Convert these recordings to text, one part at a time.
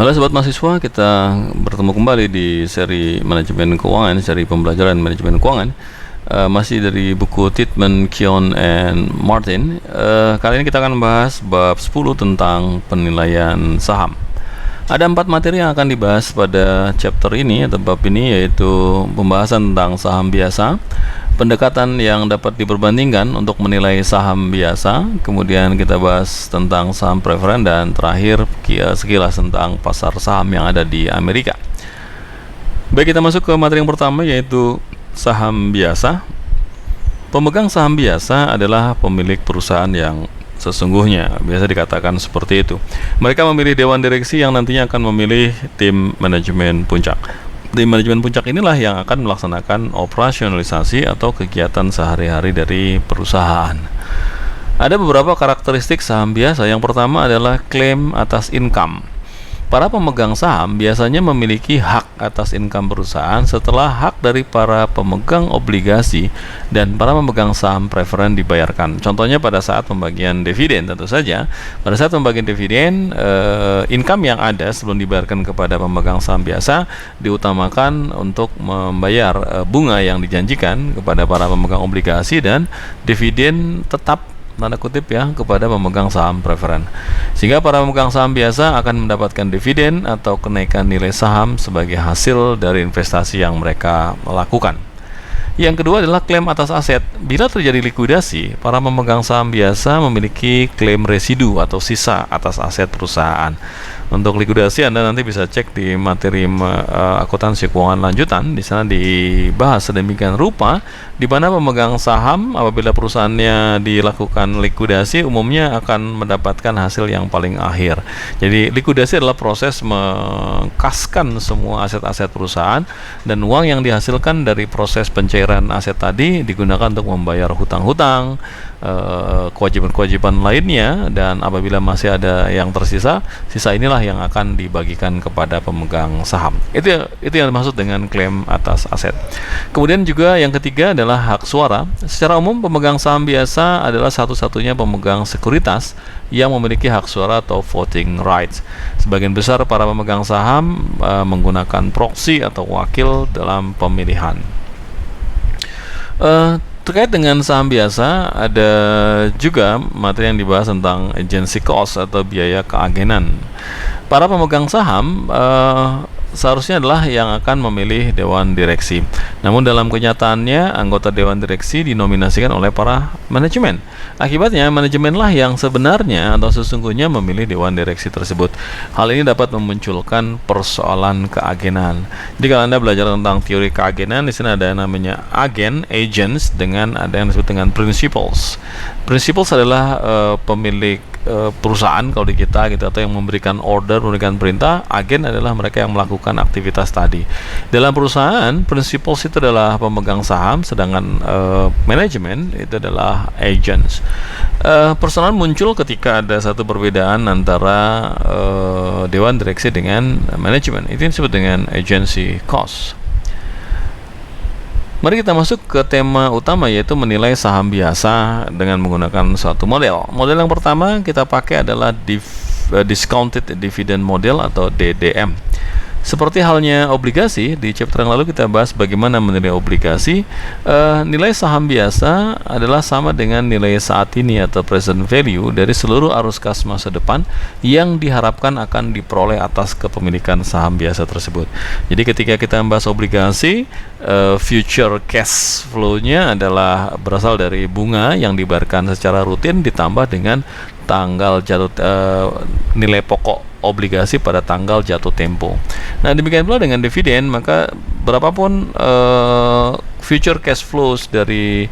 Halo sobat mahasiswa, kita bertemu kembali di seri manajemen keuangan, seri pembelajaran manajemen keuangan. Masih dari buku Titman, Keown, and Martin. Kali ini kita akan membahas bab 10 tentang penilaian saham. Ada 4 materi yang akan dibahas pada chapter ini atau bab ini, yaitu pembahasan tentang saham biasa, pendekatan yang dapat diperbandingkan untuk menilai saham biasa, kemudian kita bahas tentang saham preferen, dan terakhir sekilas tentang pasar saham yang ada di Amerika. Baik, kita masuk ke materi yang pertama, yaitu saham biasa. Pemegang saham biasa adalah pemilik perusahaan yang sesungguhnya, biasa dikatakan seperti itu. Mereka memilih dewan direksi yang nantinya akan memilih tim manajemen puncak. Tim manajemen puncak inilah yang akan melaksanakan operasionalisasi atau kegiatan sehari-hari dari perusahaan. Ada beberapa karakteristik saham biasa. Yang pertama adalah klaim atas income. Para pemegang saham biasanya memiliki hak atas income perusahaan setelah hak dari para pemegang obligasi dan para pemegang saham preferen dibayarkan. Contohnya pada saat pembagian dividen, tentu saja pada saat pembagian dividen, income yang ada sebelum dibayarkan kepada pemegang saham biasa diutamakan untuk membayar bunga yang dijanjikan kepada para pemegang obligasi dan dividen tetap, tanda kutip ya, kepada pemegang saham preferen, sehingga para pemegang saham biasa akan mendapatkan dividen atau kenaikan nilai saham sebagai hasil dari investasi yang mereka lakukan. Yang kedua adalah klaim atas aset. Bila terjadi likuidasi, para pemegang saham biasa memiliki klaim residu atau sisa atas aset perusahaan. Untuk likuidasi Anda nanti bisa cek di materi akuntansi keuangan lanjutan. Di sana dibahas sedemikian rupa, di mana pemegang saham apabila perusahaannya dilakukan likuidasi umumnya akan mendapatkan hasil yang paling akhir. Jadi likuidasi adalah proses mengkaskan semua aset-aset perusahaan, dan uang yang dihasilkan dari proses pencairan aset tadi digunakan untuk membayar hutang-hutang, kewajiban-kewajiban lainnya, dan apabila masih ada yang tersisa, sisa inilah yang akan dibagikan kepada pemegang saham. Itu yang dimaksud dengan klaim atas aset. Kemudian juga yang ketiga adalah hak suara. Secara umum pemegang saham biasa adalah satu-satunya pemegang sekuritas yang memiliki hak suara atau voting rights. Sebagian besar para pemegang saham menggunakan proxy atau wakil dalam pemilihan. Terkait dengan saham biasa, ada juga materi yang dibahas tentang agency cost atau biaya keagenan. Para pemegang saham seharusnya adalah yang akan memilih dewan direksi. Namun dalam kenyataannya, anggota dewan direksi dinominasikan oleh para manajemen. Akibatnya, manajemenlah yang sebenarnya atau sesungguhnya memilih dewan direksi tersebut. Hal ini dapat memunculkan persoalan keagenan. Jadi kalau Anda belajar tentang teori keagenan, di sini ada yang namanya agen, agents, dengan ada yang disebut dengan principals. Principals adalah pemilik perusahaan kalau di kita gitu, atau yang memberikan order, memberikan perintah. Agen adalah mereka yang melakukan aktivitas tadi. Dalam perusahaan, principals itu adalah pemegang saham, sedangkan manajemen itu adalah agents. Persoalan muncul ketika ada satu perbedaan antara dewan direksi dengan manajemen. Itu disebut dengan agency cost. Mari kita masuk ke tema utama, yaitu menilai saham biasa dengan menggunakan suatu model. Model yang pertama kita pakai adalah Discounted Dividend Model atau DDM. Seperti halnya obligasi, di chapter yang lalu kita bahas bagaimana menilai obligasi. Nilai saham biasa adalah sama dengan nilai saat ini atau present value dari seluruh arus kas masa depan yang diharapkan akan diperoleh atas kepemilikan saham biasa tersebut. Jadi ketika kita membahas obligasi, future cash flow-nya adalah berasal dari bunga yang dibayarkan secara rutin ditambah dengan tanggal jatuh nilai pokok obligasi pada tanggal jatuh tempo. Nah, demikian pula dengan dividen, maka berapapun future cash flows dari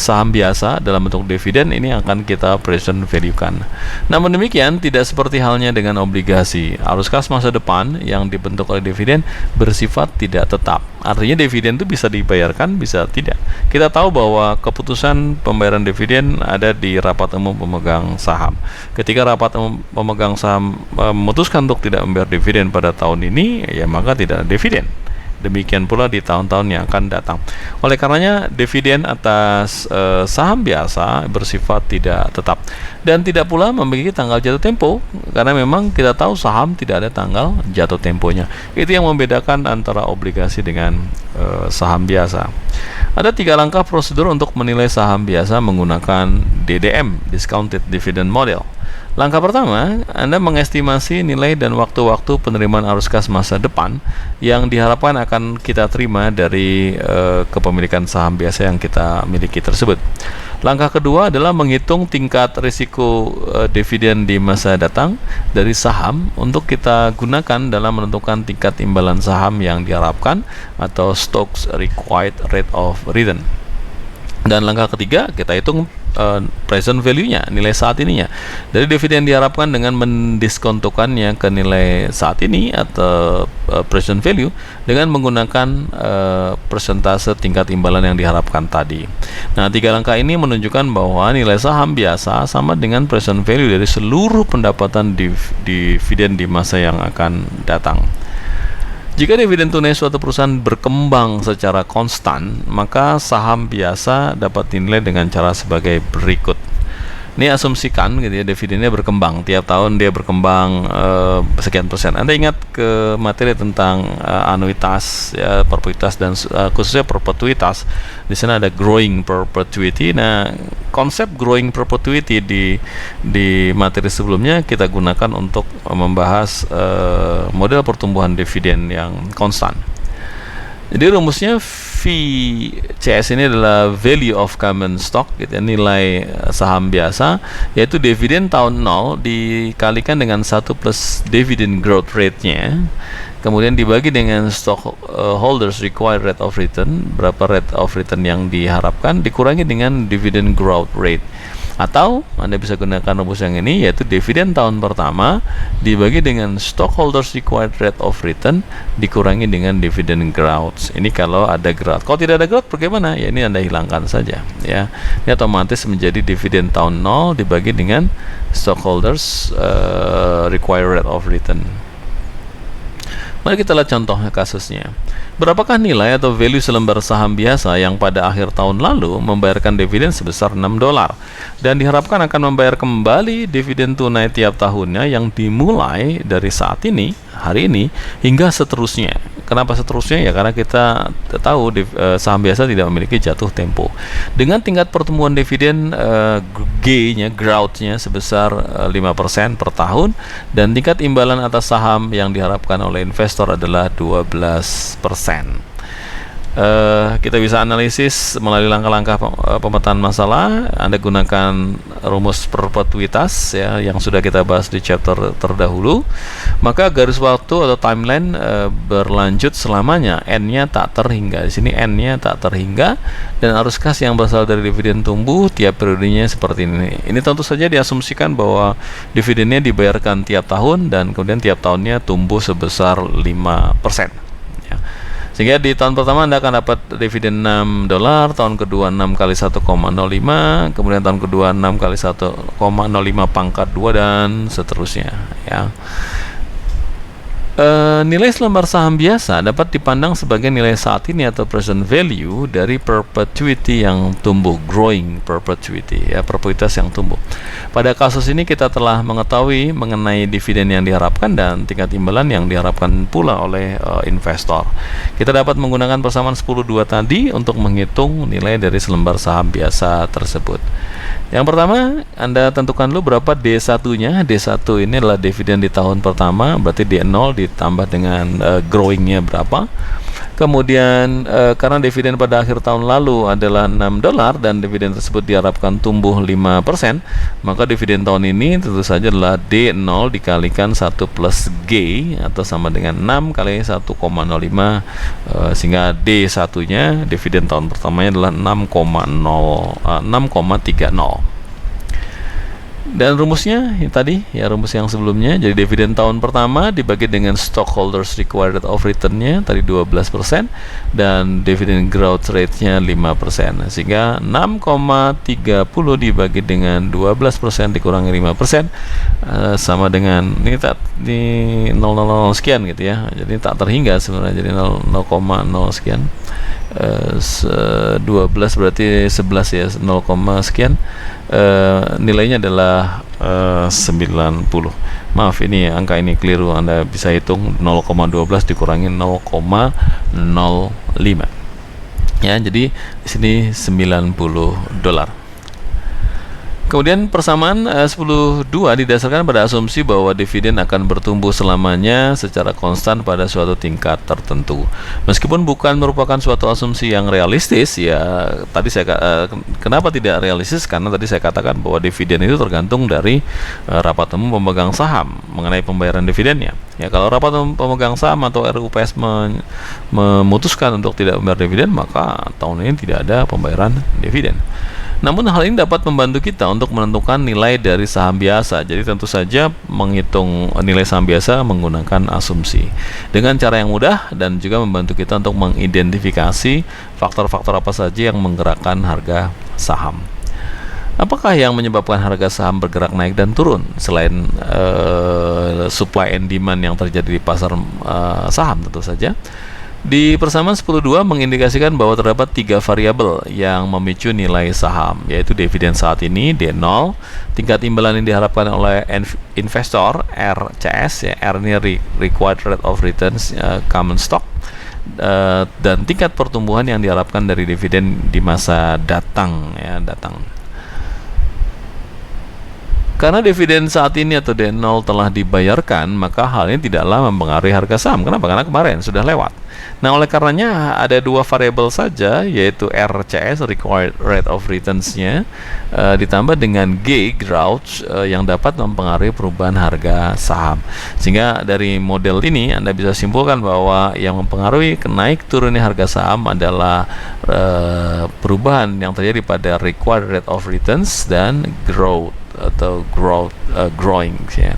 saham biasa dalam bentuk dividen ini akan kita present value-kan. Namun demikian, tidak seperti halnya dengan obligasi. Arus kas masa depan yang dibentuk oleh dividen bersifat tidak tetap. Artinya dividen itu bisa dibayarkan, bisa tidak. Kita tahu bahwa keputusan pembayaran dividen ada di rapat umum pemegang saham. Ketika rapat umum pemegang saham memutuskan untuk tidak membayar dividen pada tahun ini, ya maka tidak ada dividen. Demikian pula di tahun-tahun yang akan datang. Oleh karenanya, dividen atas saham biasa bersifat tidak tetap dan tidak pula memiliki tanggal jatuh tempo, karena memang kita tahu saham tidak ada tanggal jatuh temponya. Itu yang membedakan antara obligasi dengan saham biasa. Ada 3 langkah prosedur untuk menilai saham biasa menggunakan DDM, Discounted Dividend Model. Langkah pertama, Anda mengestimasi nilai dan waktu-waktu penerimaan arus kas masa depan yang diharapkan akan kita terima dari kepemilikan saham biasa yang kita miliki tersebut. Langkah kedua adalah menghitung tingkat risiko dividen di masa datang dari saham untuk kita gunakan dalam menentukan tingkat imbalan saham yang diharapkan atau Stokes Required Rate of Return. Dan langkah ketiga, kita hitung present value-nya, nilai saat ininya. Dari dividen diharapkan dengan mendiskontokannya ke nilai saat ini atau present value dengan menggunakan persentase tingkat imbalan yang diharapkan tadi. Nah, 3 langkah ini menunjukkan bahwa nilai saham biasa sama dengan present value dari seluruh pendapatan dividen di masa yang akan datang. Jika dividen tunai suatu perusahaan berkembang secara konstan, maka saham biasa dapat dinilai dengan cara sebagai berikut. Ini asumsikan gitu ya, dividennya berkembang tiap tahun, dia berkembang sekian persen. Anda ingat ke materi tentang anuitas, ya, perpetuitas dan khususnya perpetuitas. Di sana ada growing perpetuity. Nah, konsep growing perpetuity di materi sebelumnya kita gunakan untuk membahas model pertumbuhan dividen yang konstan. Jadi rumusnya VCS ini adalah value of common stock, gitu ya, nilai saham biasa, yaitu dividen tahun 0 dikalikan dengan 1 plus dividend growth rate-nya, kemudian dibagi dengan stockholders required rate of return, berapa rate of return yang diharapkan, dikurangi dengan dividend growth rate. Atau Anda bisa gunakan rumus yang ini, yaitu dividen tahun pertama dibagi dengan stockholders required rate of return dikurangi dengan dividend growth. Ini kalau ada growth. Kalau tidak ada growth bagaimana? Ya, ini Anda hilangkan saja, ya. Ini otomatis menjadi dividen tahun 0 dibagi dengan stockholders required rate of return. Mari kita lihat contoh kasusnya. Berapakah nilai atau value selembar saham biasa yang pada akhir tahun lalu membayarkan dividen sebesar $6 dan diharapkan akan membayar kembali dividen tunai tiap tahunnya yang dimulai dari saat ini, hari ini, hingga seterusnya. Kenapa seterusnya? Ya karena kita tahu saham biasa tidak memiliki jatuh tempo. Dengan tingkat pertumbuhan dividen G-nya, growth-nya sebesar 5% per tahun, dan tingkat imbalan atas saham yang diharapkan oleh investor adalah 12%. Kita bisa analisis melalui langkah-langkah pemetaan masalah. Anda gunakan rumus perpetuitas, ya, yang sudah kita bahas di chapter terdahulu. Maka garis waktu atau timeline berlanjut selamanya, N-nya tak terhingga. Di sini N-nya tak terhingga, dan arus kas yang berasal dari dividen tumbuh tiap periodenya seperti ini. Ini tentu saja diasumsikan bahwa dividennya dibayarkan tiap tahun dan kemudian tiap tahunnya tumbuh sebesar 5%. Ya. Sehingga di tahun pertama Anda akan dapat dividen $6, tahun kedua 6 kali 1,05, kemudian tahun kedua 6 kali 1,05 pangkat 2, dan seterusnya, ya. Nilai selembar saham biasa dapat dipandang sebagai nilai saat ini atau present value dari perpetuity yang tumbuh, growing perpetuity, ya, perpetuitas yang tumbuh. Pada kasus ini kita telah mengetahui mengenai dividen yang diharapkan dan tingkat imbalan yang diharapkan pula oleh investor. Kita dapat menggunakan persamaan 10-2 tadi untuk menghitung nilai dari selembar saham biasa tersebut. Yang pertama, Anda tentukan dulu berapa D1-nya. D1 ini adalah dividen di tahun pertama, berarti D0 ditambah dengan growing-nya berapa. Kemudian karena dividen pada akhir tahun lalu adalah $6 dan dividen tersebut diharapkan tumbuh 5%, maka dividen tahun ini tentu saja adalah D0 dikalikan 1 plus G atau sama dengan 6 kali 1,05, sehingga D1-nya dividen tahun pertamanya adalah 6,30. Dan rumusnya yang tadi, ya rumus yang sebelumnya, jadi dividen tahun pertama dibagi dengan stockholders required rate of return-nya tadi 12% dan dividen growth rate-nya 5%. Sehingga 6,30 dibagi dengan 12% dikurangi 5% sama dengan ini tak di 0,00 sekian gitu ya. Jadi tak terhingga sebenarnya, jadi 0,0 sekian. 12 berarti 11 ya, 0, sekian. Nilainya adalah 90. Maaf, ini angka ini keliru. Anda bisa hitung 0,12 dikurangi 0,05 ya, jadi di sini $90. Kemudian persamaan 10.2 didasarkan pada asumsi bahwa dividen akan bertumbuh selamanya secara konstan pada suatu tingkat tertentu. Meskipun bukan merupakan suatu asumsi yang realistis, ya tadi kenapa tidak realistis? Karena tadi saya katakan bahwa dividen itu tergantung dari rapat umum pemegang saham mengenai pembayaran dividennya. Ya, kalau rapat umum pemegang saham atau RUPS memutuskan untuk tidak membayar dividen, maka tahun ini tidak ada pembayaran dividen. Namun hal ini dapat membantu kita untuk menentukan nilai dari saham biasa. Jadi tentu saja menghitung nilai saham biasa menggunakan asumsi dengan cara yang mudah dan juga membantu kita untuk mengidentifikasi faktor-faktor apa saja yang menggerakkan harga saham. Apakah yang menyebabkan harga saham bergerak naik dan turun selain supply and demand yang terjadi di pasar saham? Tentu saja di persamaan 10.2 mengindikasikan bahwa terdapat 3 variabel yang memicu nilai saham, yaitu dividen saat ini D0, tingkat imbalan yang diharapkan oleh investor RCS, ya, R ini required rate of returns common stock, dan tingkat pertumbuhan yang diharapkan dari dividen di masa datang, ya, Karena dividen saat ini atau D0 telah dibayarkan, maka hal ini tidaklah mempengaruhi harga saham. Kenapa? Karena kemarin sudah lewat. Nah, oleh karenanya ada 2 variabel saja, yaitu RCS required rate of returns-nya ditambah dengan G growth yang dapat mempengaruhi perubahan harga saham. Sehingga dari model ini Anda bisa simpulkan bahwa yang mempengaruhi naik turunnya harga saham adalah perubahan yang terjadi pada required rate of returns dan growth atau growing, ya.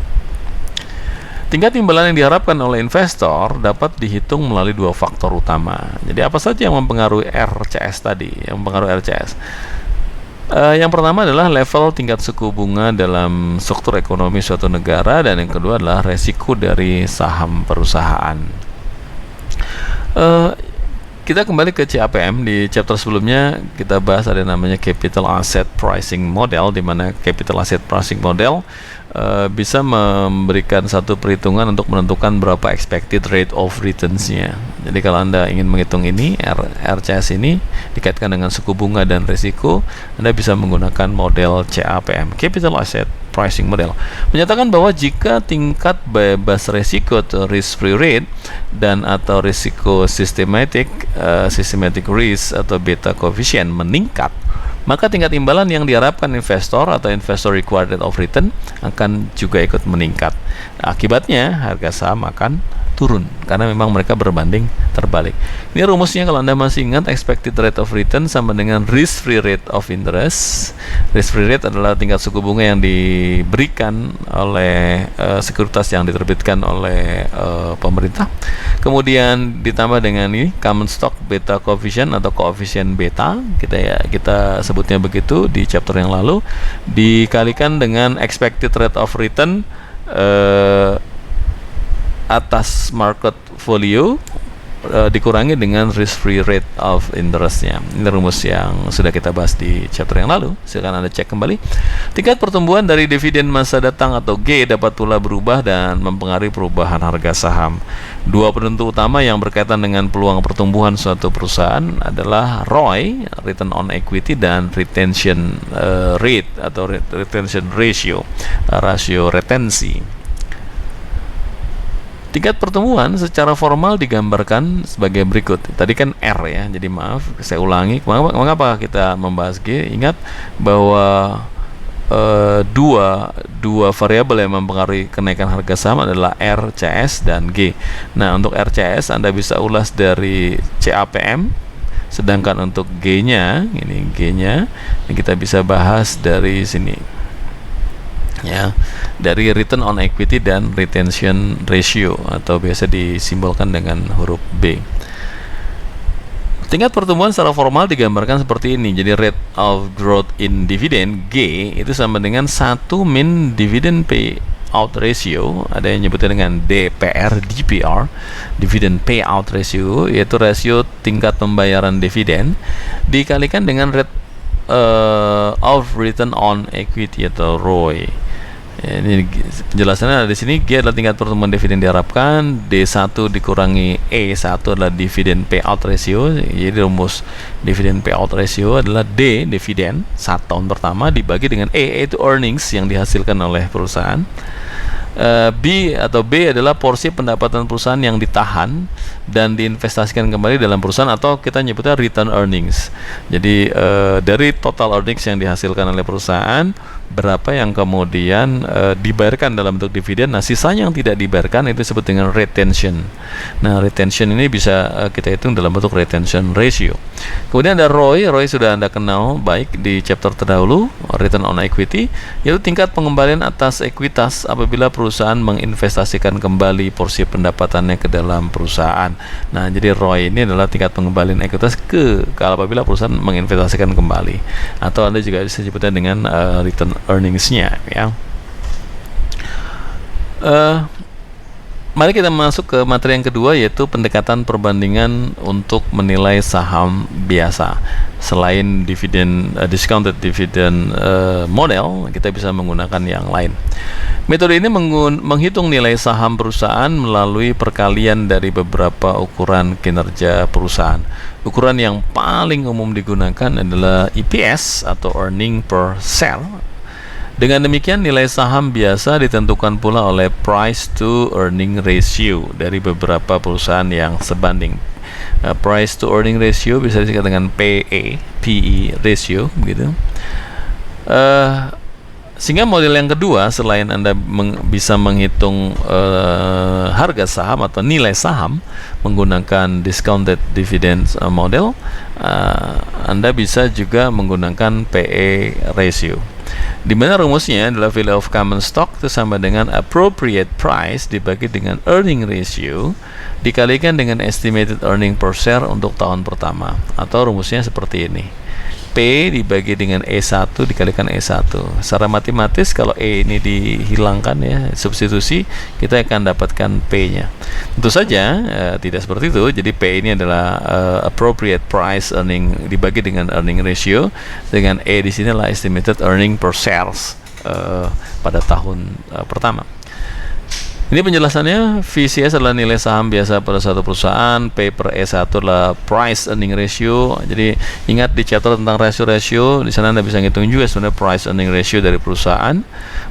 Tingkat imbalan yang diharapkan oleh investor dapat dihitung melalui 2 faktor utama. Jadi apa saja yang mempengaruhi RCS tadi? Yang mempengaruhi RCS. Yang pertama adalah level tingkat suku bunga dalam struktur ekonomi suatu negara, dan yang kedua adalah resiko dari saham perusahaan. Kita kembali ke CAPM. Di chapter sebelumnya kita bahas ada namanya Capital Asset Pricing Model, di mana Capital Asset Pricing Model bisa memberikan satu perhitungan untuk menentukan berapa expected rate of returns-nya. Jadi kalau Anda ingin menghitung ini, RCS ini dikaitkan dengan suku bunga dan risiko, Anda bisa menggunakan model CAPM, Capital Asset Pricing Model, menyatakan bahwa jika tingkat bebas risiko atau risk free rate dan atau risiko systematic risk atau beta coefficient meningkat, maka tingkat imbalan yang diharapkan investor atau investor required rate of return akan juga ikut meningkat. Akibatnya harga saham akan turun karena memang mereka berbanding terbalik. Ini rumusnya kalau Anda masih ingat, expected rate of return sama dengan risk free rate of interest. Risk free rate adalah tingkat suku bunga yang diberikan oleh sekuritas yang diterbitkan oleh pemerintah. Kemudian ditambah dengan ini common stock beta coefficient atau koefisien beta, kita sebutnya begitu di chapter yang lalu, dikalikan dengan expected rate of return atas market value dikurangi dengan risk free rate of interest-nya. Ini rumus yang sudah kita bahas di chapter yang lalu. Silakan Anda cek kembali. Tingkat pertumbuhan dari dividen masa datang atau G dapat pula berubah dan mempengaruhi perubahan harga saham. 2 penentu utama yang berkaitan dengan peluang pertumbuhan suatu perusahaan adalah ROI, return on equity, dan retention rate atau retention ratio, rasio retensi. Tingkat pertumbuhan secara formal digambarkan sebagai berikut. Tadi kan R, ya, jadi maaf saya ulangi. Mengapa kita membahas G? Ingat bahwa dua variabel yang mempengaruhi kenaikan harga saham adalah RCS dan G. Nah, untuk RCS Anda bisa ulas dari CAPM, sedangkan untuk G-nya, ini G-nya, kita bisa bahas dari sini. ya, dari return on equity dan retention ratio, atau biasa disimbolkan dengan huruf B. Tingkat pertumbuhan secara formal digambarkan seperti ini. Jadi rate of growth in dividend G itu sama dengan 1 min dividend payout ratio, ada yang nyebutnya dengan DPR, DPR, dividend payout ratio, yaitu rasio tingkat pembayaran dividen dikalikan dengan rate of return on equity atau ROE. Ini penjelasannya di sini. G adalah tingkat pertumbuhan dividen diharapkan, D1 dikurangi E1 adalah dividen payout ratio. Jadi rumus dividen payout ratio adalah D dividen 1 tahun pertama dibagi dengan E itu earnings yang dihasilkan oleh perusahaan. B atau B adalah porsi pendapatan perusahaan yang ditahan dan diinvestasikan kembali dalam perusahaan, atau kita nyebutnya return earnings. Jadi dari total earnings yang dihasilkan oleh perusahaan, berapa yang kemudian dibayarkan dalam bentuk dividen. Nah, sisanya yang tidak dibayarkan itu disebut dengan retention. Nah, retention ini bisa kita hitung dalam bentuk retention ratio. Kemudian ada ROE. ROE sudah Anda kenal baik di chapter terdahulu, return on equity, yaitu tingkat pengembalian atas ekuitas apabila perusahaan menginvestasikan kembali porsi pendapatannya ke dalam perusahaan. Nah, jadi ROE ini adalah tingkat pengembalian ekuitas apabila perusahaan menginvestasikan kembali, atau Anda juga bisa sebutnya dengan return earnings-nya, ya. Mari kita masuk ke materi yang kedua, yaitu pendekatan perbandingan untuk menilai saham biasa. Selain dividen discounted dividend model, kita bisa menggunakan yang lain. Metode ini menghitung nilai saham perusahaan melalui perkalian dari beberapa ukuran kinerja perusahaan. Ukuran yang paling umum digunakan adalah EPS atau earning per share. Dengan demikian, nilai saham biasa ditentukan pula oleh price to earning ratio dari beberapa perusahaan yang sebanding. Price to earning ratio bisa disingkat dengan PE ratio, begitu. Sehingga model yang kedua, selain Anda bisa menghitung harga saham atau nilai saham menggunakan discounted dividend model, Anda bisa juga menggunakan PE ratio, di mana rumusnya adalah value of common stock itu sama dengan appropriate price dibagi dengan earning ratio dikalikan dengan estimated earning per share untuk tahun pertama, atau rumusnya seperti ini: P dibagi dengan E1 dikalikan E1. Secara matematis, kalau E ini dihilangkan, ya, substitusi, kita akan dapatkan P-nya. Tentu saja tidak seperti itu. Jadi P ini adalah appropriate price earning dibagi dengan earning ratio, dengan E di sini adalah estimated earning per shares pada tahun pertama. Ini penjelasannya. VCS adalah nilai saham biasa pada suatu perusahaan. P per E1 adalah price earning ratio. Jadi ingat di chapter tentang ratio, di sana Anda bisa ngitung juga sebenarnya price earning ratio dari perusahaan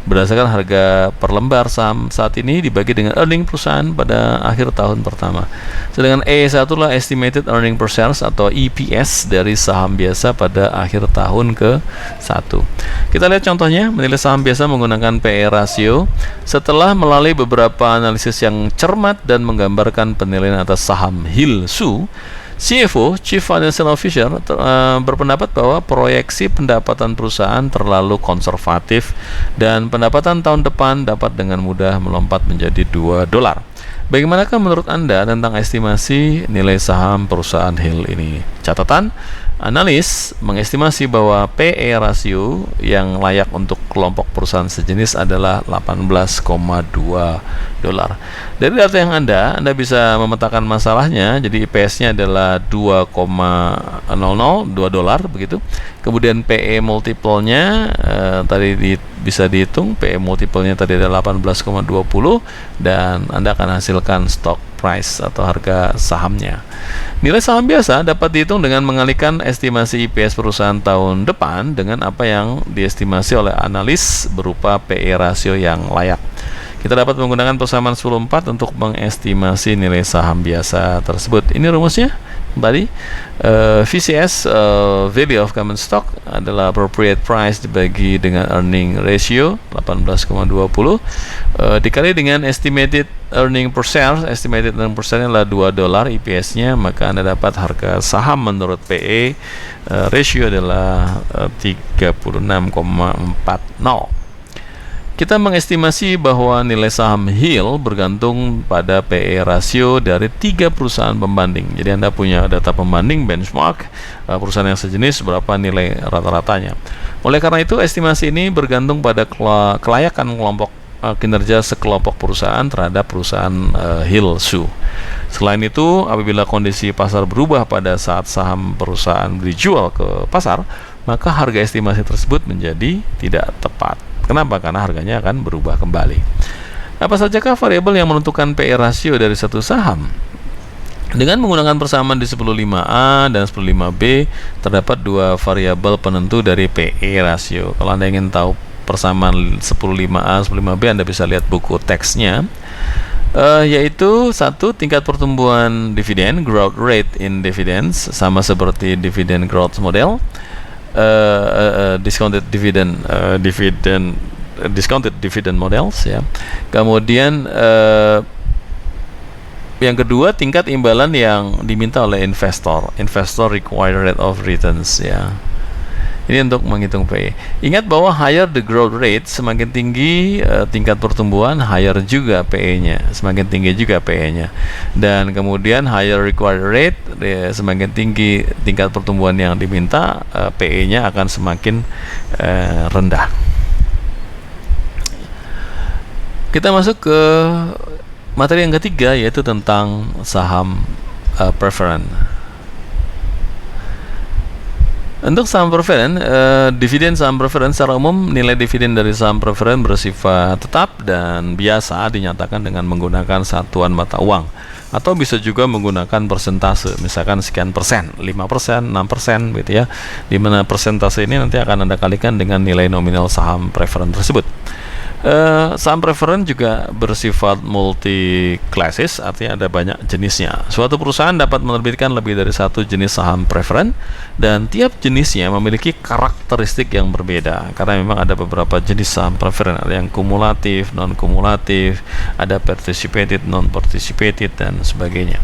berdasarkan harga per lembar saham saat ini dibagi dengan earning perusahaan pada akhir tahun pertama. Sedangkan E1 adalah estimated earning per shares atau EPS dari saham biasa pada akhir tahun ke-1. Kita lihat contohnya. Menilai saham biasa menggunakan PE ratio. Setelah melalui beberapa analisis yang cermat dan menggambarkan penilaian atas saham Hill Su, CFO, Chief Financial Officer, berpendapat bahwa proyeksi pendapatan perusahaan terlalu konservatif dan pendapatan tahun depan dapat dengan mudah melompat menjadi $2. Bagaimanakah menurut Anda tentang estimasi nilai saham perusahaan Hill ini? Catatan: analis mengestimasi bahwa PE rasio yang layak untuk kelompok perusahaan sejenis adalah $18,2. Dari data yang Anda bisa memetakan masalahnya. Jadi EPS-nya adalah $2,00, $2 begitu. Kemudian PE multiple-nya tadi bisa dihitung. PE multiple-nya tadi adalah 18,20 dan Anda akan hasilkan stock price atau harga sahamnya. Nilai saham biasa dapat dihitung dengan mengalihkan estimasi EPS perusahaan tahun depan dengan apa yang diestimasi oleh analis berupa PE rasio yang layak. Kita dapat menggunakan persamaan 10/4 untuk mengestimasi nilai saham biasa tersebut. Ini rumusnya tadi. VCS value of common stock adalah appropriate price dibagi dengan earning ratio 18,20 dikali dengan estimated earning per share. Estimated earning per share adalah $2 EPS-nya, maka Anda dapat harga saham menurut PE ratio adalah 36,40. Kita mengestimasi bahwa nilai saham Hill bergantung pada PE rasio dari 3 perusahaan pembanding. Jadi Anda punya data pembanding benchmark perusahaan yang sejenis, berapa nilai rata-ratanya. Oleh karena itu, estimasi ini bergantung pada kelayakan kelompok kinerja sekelompok perusahaan terhadap perusahaan Hill Sue. Selain itu, apabila kondisi pasar berubah pada saat saham perusahaan dijual ke pasar, maka harga estimasi tersebut menjadi tidak tepat. Kenapa? Karena harganya akan berubah kembali. Apa sajakah variabel yang menentukan PE rasio dari satu saham? Dengan menggunakan persamaan di 105A dan 105B, terdapat dua variabel penentu dari PE rasio. Kalau Anda ingin tahu persamaan 105A, 105B, Anda bisa lihat buku teksnya. Yaitu satu, tingkat pertumbuhan dividen, growth rate in dividends, sama seperti dividend growth model. Discounted dividend models, ya. Kemudian yang kedua, tingkat imbalan yang diminta oleh investor required rate of returns, ya. Ini untuk menghitung PE. Ingat bahwa higher the growth rate, semakin tinggi tingkat pertumbuhan, higher juga PE-nya, semakin tinggi juga PE-nya. Dan kemudian higher required rate, semakin tinggi tingkat pertumbuhan yang diminta, PE-nya akan semakin rendah. Kita masuk ke materi yang ketiga, yaitu tentang saham preferen. Untuk saham preferen, dividen saham preferen secara umum, nilai dividen dari saham preferen bersifat tetap dan biasa dinyatakan dengan menggunakan satuan mata uang, atau bisa juga menggunakan persentase, misalkan sekian persen, 5%, 6%, gitu ya, dimana persentase ini nanti akan Anda kalikan dengan nilai nominal saham preferen tersebut. Saham preferen juga bersifat multi classes, artinya ada banyak jenisnya. Suatu perusahaan dapat menerbitkan lebih dari satu jenis saham preferen, dan tiap jenisnya memiliki karakteristik yang berbeda, karena memang ada beberapa jenis saham preferen, ada yang kumulatif, non kumulatif, ada participated, non participated, dan sebagainya.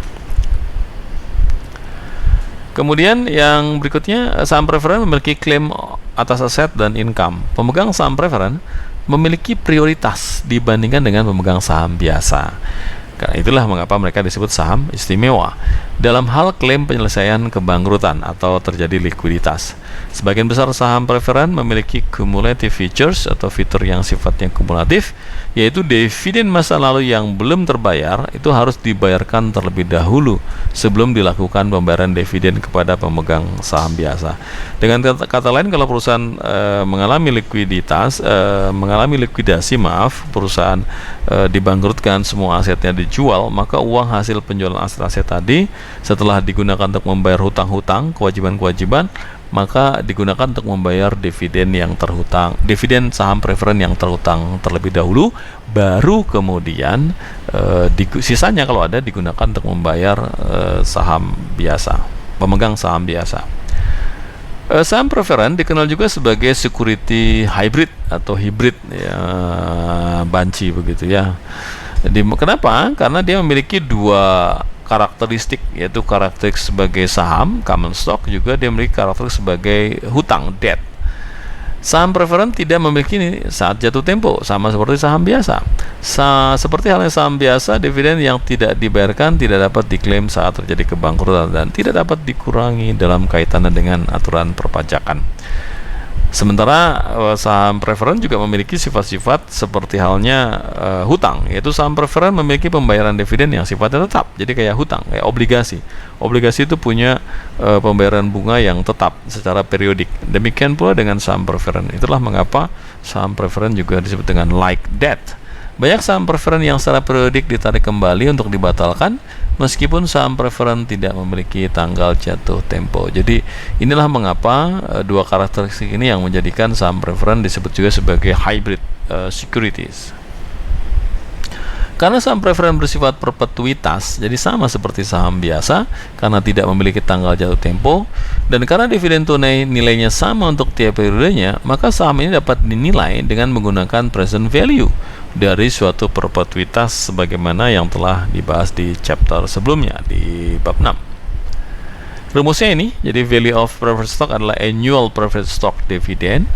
Kemudian yang berikutnya, saham preferen memiliki klaim atas aset dan income. Pemegang saham preferen memiliki prioritas dibandingkan dengan pemegang saham biasa. Karena itulah mengapa mereka disebut saham istimewa. Dalam hal klaim penyelesaian kebangkrutan atau terjadi likuiditas, sebagian besar saham preferen memiliki cumulative features atau fitur yang sifatnya kumulatif, yaitu dividen masa lalu yang belum terbayar itu harus dibayarkan terlebih dahulu sebelum dilakukan pembayaran dividen kepada pemegang saham biasa. Dengan kata lain, kalau perusahaan mengalami likuidasi, perusahaan dibangkrutkan, semua asetnya dijual, maka uang hasil penjualan aset-aset tadi setelah digunakan untuk membayar hutang-hutang, kewajiban-kewajiban, maka digunakan untuk membayar dividen yang terhutang, dividen saham preferen yang terhutang terlebih dahulu, baru kemudian sisanya kalau ada digunakan untuk membayar saham biasa, pemegang saham biasa. Saham preferen dikenal juga sebagai security hybrid atau hybrid, ya, banci begitu ya. Kenapa? Karena dia memiliki dua karakteristik, yaitu karakteristik sebagai saham common stock, juga dia memiliki karakteristik sebagai hutang debt. Saham preferen tidak memiliki saat jatuh tempo, sama seperti saham biasa. Seperti halnya saham biasa, dividen yang tidak dibayarkan tidak dapat diklaim saat terjadi kebangkrutan dan tidak dapat dikurangi dalam kaitannya dengan aturan perpajakan. Sementara saham preferen juga memiliki sifat-sifat seperti halnya hutang, yaitu saham preferen memiliki pembayaran dividen yang sifatnya tetap, jadi kayak hutang, kayak obligasi. Obligasi itu punya pembayaran bunga yang tetap secara periodik. Demikian pula dengan saham preferen. Itulah mengapa saham preferen juga disebut dengan like debt. Banyak saham preferen yang secara periodik ditarik kembali untuk dibatalkan, meskipun saham preferen tidak memiliki tanggal jatuh tempo. Jadi inilah mengapa dua karakteristik ini yang menjadikan saham preferen disebut juga sebagai hybrid securities. Karena saham preferen bersifat perpetuitas, jadi sama seperti saham biasa karena tidak memiliki tanggal jatuh tempo, dan karena dividen tunai nilainya sama untuk tiap periodenya, maka saham ini dapat dinilai dengan menggunakan present value dari suatu perpetuitas sebagaimana yang telah dibahas di chapter sebelumnya di bab 6. Rumusnya ini, jadi value of preferred stock adalah annual preferred stock dividend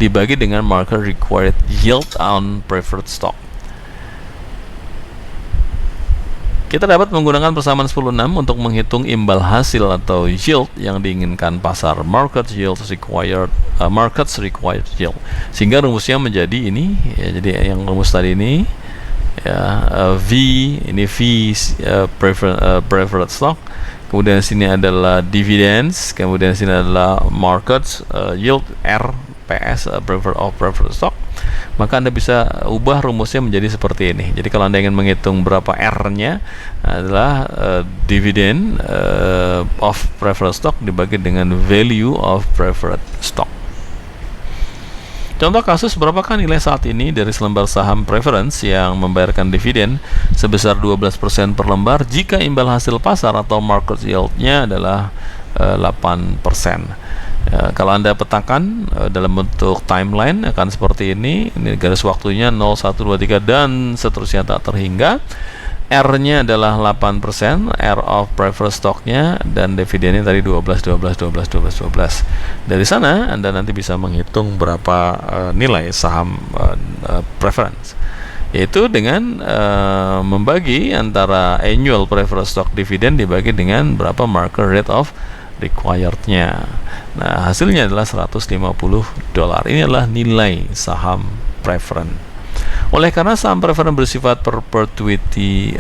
dibagi dengan market required yield on preferred stock. Kita dapat menggunakan persamaan 10-6 untuk menghitung imbal hasil atau yield yang diinginkan pasar, markets required yield. Sehingga rumusnya menjadi ini ya, jadi yang rumus tadi ini ya, V preferred stock, kemudian sini adalah dividends, kemudian sini adalah markets yield, R PS preferred stock. Maka Anda bisa ubah rumusnya menjadi seperti ini. Jadi kalau Anda ingin menghitung berapa R-nya adalah dividend of preferred stock dibagi dengan value of preferred stock. Contoh kasus, berapakah nilai saat ini dari selembar saham preference yang membayarkan dividen sebesar 12% per lembar jika imbal hasil pasar atau market yield-nya adalah 8%. Kalau Anda petakan dalam bentuk timeline akan seperti ini garis waktunya 0, 1, 2, 3 dan seterusnya tak terhingga. R-nya adalah 8%, R of preferred stock-nya, dan dividennya tadi 12. Dari sana Anda nanti bisa menghitung berapa nilai saham preference, yaitu dengan membagi antara annual preferred stock dividend dibagi dengan berapa market rate of required-nya. Nah, hasilnya adalah $150. Ini adalah nilai saham preference. Oleh karena saham preference bersifat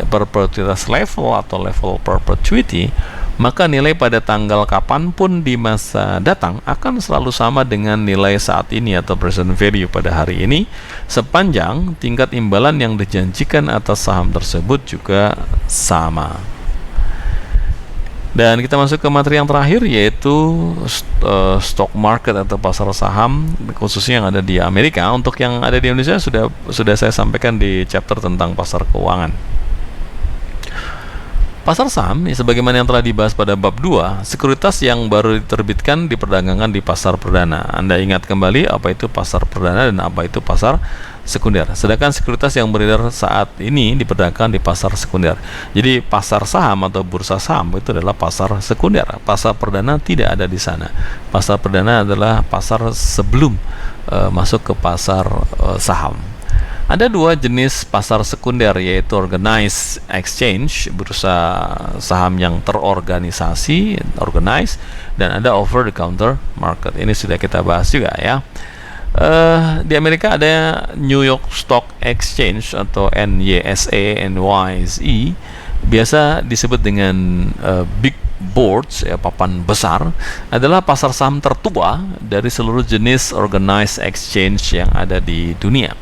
perpetuitas level atau level perpetuity, maka nilai pada tanggal kapanpun di masa datang akan selalu sama dengan nilai saat ini atau present value pada hari ini, sepanjang tingkat imbalan yang dijanjikan atas saham tersebut juga sama. Dan kita masuk ke materi yang terakhir, yaitu stock market atau pasar saham, khususnya yang ada di Amerika. Untuk yang ada di Indonesia sudah saya sampaikan di chapter tentang pasar keuangan. Pasar saham, sebagaimana yang telah dibahas pada bab 2, sekuritas yang baru diterbitkan diperdagangkan di pasar perdana. Anda ingat kembali apa itu pasar perdana dan apa itu pasar sekunder. Sedangkan sekuritas yang beredar saat ini diperdagangkan di pasar sekunder. Jadi pasar saham atau bursa saham itu adalah pasar sekunder. Pasar perdana tidak ada di sana. Pasar perdana adalah pasar sebelum masuk ke pasar saham. Ada dua jenis pasar sekunder, yaitu organized exchange, bursa saham yang terorganisasi, organized, dan ada over the counter market. Ini sudah kita bahas juga ya. Di Amerika ada New York Stock Exchange atau NYSE, biasa disebut dengan big boards, ya, papan besar, adalah pasar saham tertua dari seluruh jenis organized exchange yang ada di dunia.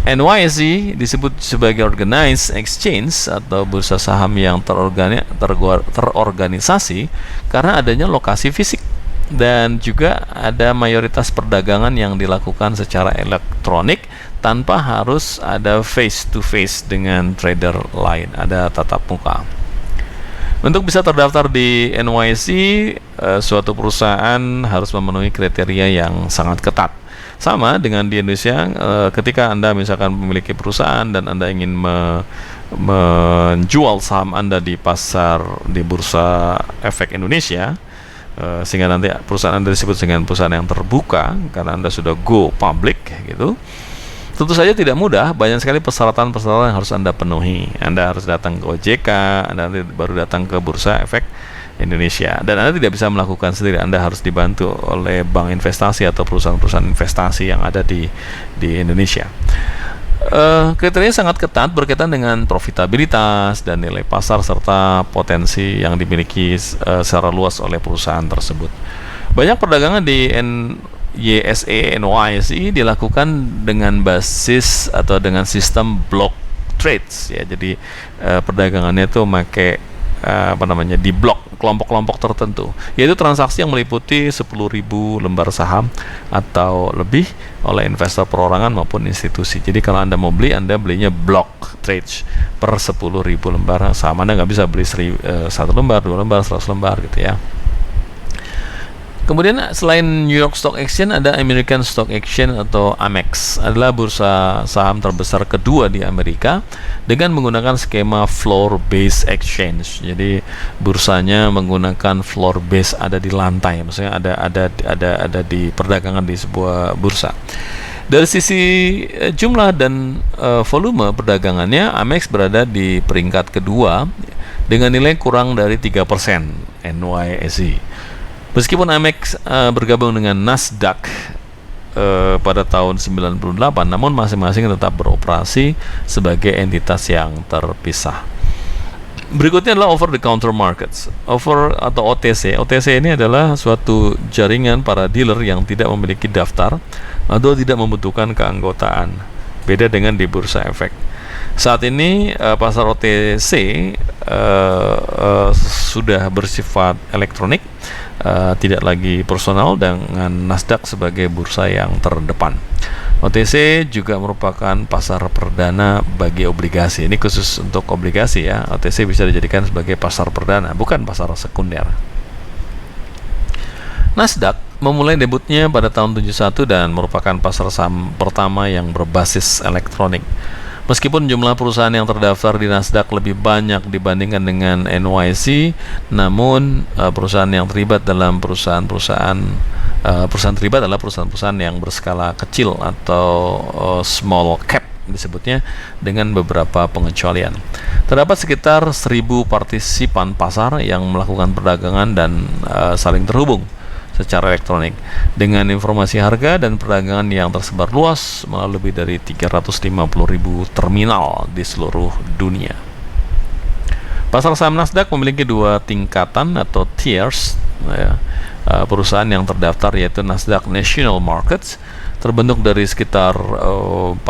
NYSE disebut sebagai organized exchange atau bursa saham yang terorganisasi karena adanya lokasi fisik, dan juga ada mayoritas perdagangan yang dilakukan secara elektronik tanpa harus ada face to face dengan trader lain, ada tatap muka. Untuk bisa terdaftar di NYSE, suatu perusahaan harus memenuhi kriteria yang sangat ketat. Sama dengan di Indonesia, ketika Anda misalkan memiliki perusahaan dan Anda ingin menjual saham Anda di bursa efek Indonesia, sehingga nanti perusahaan Anda disebut dengan perusahaan yang terbuka karena Anda sudah go public gitu. Tentu saja tidak mudah, banyak sekali persyaratan-persyaratan yang harus Anda penuhi. Anda harus datang ke OJK, Anda nanti baru datang ke bursa efek Indonesia, dan Anda tidak bisa melakukan sendiri. Anda harus dibantu oleh bank investasi atau perusahaan-perusahaan investasi yang ada di Indonesia. Kriteria sangat ketat berkaitan dengan profitabilitas dan nilai pasar serta potensi yang dimiliki secara luas oleh perusahaan tersebut. Banyak perdagangan di NYSE dilakukan dengan basis atau dengan sistem block trades, ya. Jadi perdagangannya itu pakai di blok kelompok-kelompok tertentu, yaitu transaksi yang meliputi 10.000 lembar saham atau lebih oleh investor perorangan maupun institusi. Jadi kalau Anda mau beli, Anda belinya block trades per 10.000 lembar saham. Anda nggak bisa beli 1 lembar, 2 lembar, 100 lembar gitu ya. Kemudian selain New York Stock Exchange, ada American Stock Exchange atau AMEX, adalah bursa saham terbesar kedua di Amerika dengan menggunakan skema floor based exchange. Jadi bursanya menggunakan floor base, ada di lantai, maksudnya ada di perdagangan di sebuah bursa. Dari sisi jumlah dan volume perdagangannya, AMEX berada di peringkat kedua dengan nilai kurang dari 3% NYSE. Meskipun AMEX bergabung dengan Nasdaq pada tahun 98, namun masing-masing tetap beroperasi sebagai entitas yang terpisah. Berikutnya adalah over the counter markets. Over atau OTC. OTC ini adalah suatu jaringan para dealer yang tidak memiliki daftar atau tidak membutuhkan keanggotaan. Beda dengan di bursa efek. Saat ini pasar OTC sudah bersifat elektronik, tidak lagi personal, dengan Nasdaq sebagai bursa yang terdepan. OTC juga merupakan pasar perdana bagi obligasi. Ini khusus untuk obligasi ya. OTC bisa dijadikan sebagai pasar perdana, bukan pasar sekunder. Nasdaq memulai debutnya pada tahun 71 dan merupakan pasar saham pertama yang berbasis elektronik. Meskipun jumlah perusahaan yang terdaftar di Nasdaq lebih banyak dibandingkan dengan NYSE, namun perusahaan yang terlibat dalam perusahaan terlibat adalah perusahaan-perusahaan yang berskala kecil atau small cap disebutnya, dengan beberapa pengecualian. Terdapat sekitar 1.000 partisipan pasar yang melakukan perdagangan dan saling terhubung secara elektronik dengan informasi harga dan perdagangan yang tersebar luas melalui lebih dari 350.000 terminal di seluruh dunia. Pasar saham Nasdaq memiliki dua tingkatan atau tiers ya. Perusahaan yang terdaftar yaitu Nasdaq National Markets, terbentuk dari sekitar 4.000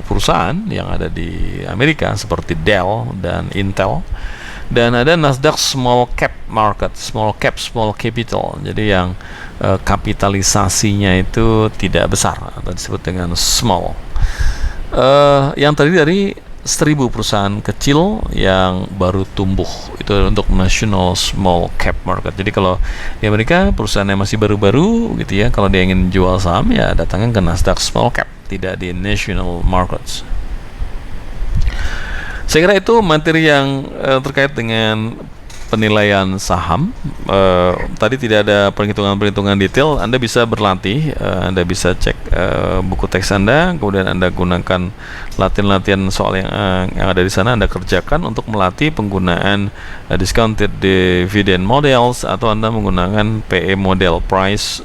perusahaan yang ada di Amerika seperti Dell dan Intel. Dan ada Nasdaq Small Cap Market, Small Capital, jadi yang kapitalisasinya itu tidak besar atau disebut dengan small, yang terdiri dari 1.000 perusahaan kecil yang baru tumbuh. Itu untuk National Small Cap Market. Jadi kalau di Amerika perusahaan yang masih baru-baru gitu ya, kalau dia ingin jual saham ya datangnya ke Nasdaq Small Cap, tidak di National Markets. Saya kira itu materi yang terkait dengan penilaian saham. Tadi tidak ada perhitungan-perhitungan detail. Anda bisa berlatih, Anda bisa cek buku teks Anda, kemudian Anda gunakan latihan-latihan soal yang ada di sana. Anda kerjakan untuk melatih penggunaan discounted dividend models, atau Anda menggunakan PE model, price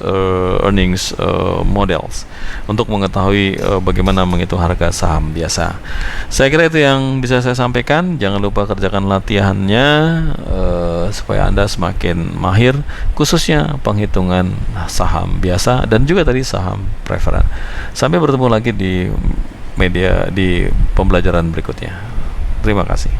earnings models, untuk mengetahui bagaimana menghitung harga saham biasa. Saya kira itu yang bisa saya sampaikan. Jangan lupa kerjakan latihannya supaya Anda semakin mahir, khususnya penghitungan saham biasa dan juga tadi saham preferen. Sampai bertemu lagi di pembelajaran berikutnya. Terima kasih.